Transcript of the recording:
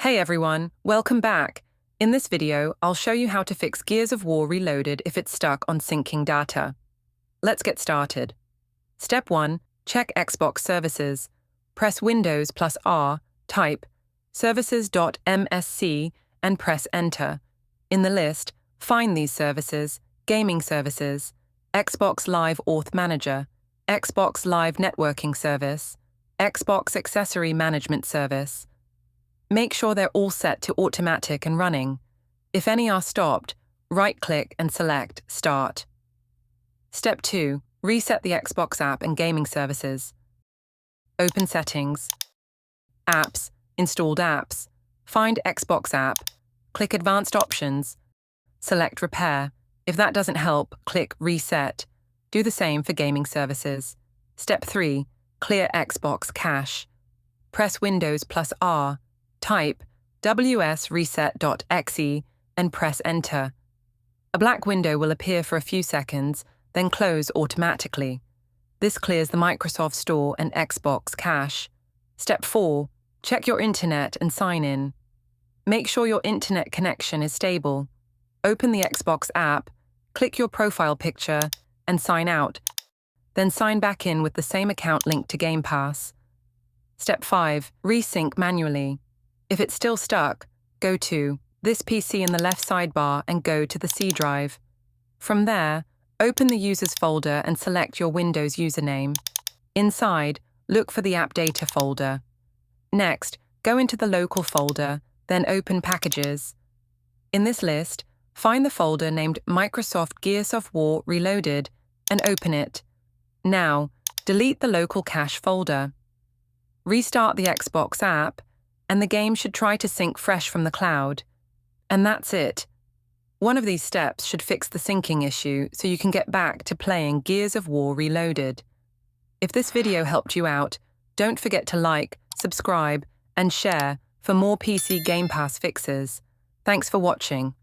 Hey everyone, welcome back. In this video, I'll show you how to fix Gears of War Reloaded if it's stuck on syncing data. Let's get started. Step 1. Check Xbox Services. Press Windows plus R, type services.msc and press Enter. In the list, find these services: Gaming Services, Xbox Live Auth Manager, Xbox Live Networking Service, Xbox Accessory Management Service. Make sure they're all set to automatic and running. If any are stopped, right-click and select Start. Step 2. Reset the Xbox app and gaming services. Open Settings. Apps, Installed Apps. Find Xbox app. Click Advanced Options. Select Repair. If that doesn't help, click Reset. Do the same for gaming services. Step 3. Clear Xbox cache. Press Windows plus R. Type wsreset.exe and press Enter. A black window will appear for a few seconds, then close automatically. This clears the Microsoft Store and Xbox cache. Step 4. Check your internet and sign in. Make sure your internet connection is stable. Open the Xbox app, click your profile picture, and sign out. Then sign back in with the same account linked to Game Pass. Step 5. Resync manually. If it's still stuck, go to this PC in the left sidebar and go to the C drive. From there, open the Users folder and select your Windows username. Inside, look for the App Data folder. Next, go into the Local folder, then open Packages. In this list, find the folder named Microsoft Gears of War Reloaded and open it. Now, delete the local cache folder. Restart the Xbox app, and the game should try to sync fresh from the cloud. And that's it. One of these steps should fix the syncing issue so you can get back to playing Gears of War Reloaded. If this video helped you out, don't forget to like, subscribe, and share for more PC Game Pass fixes. Thanks for watching.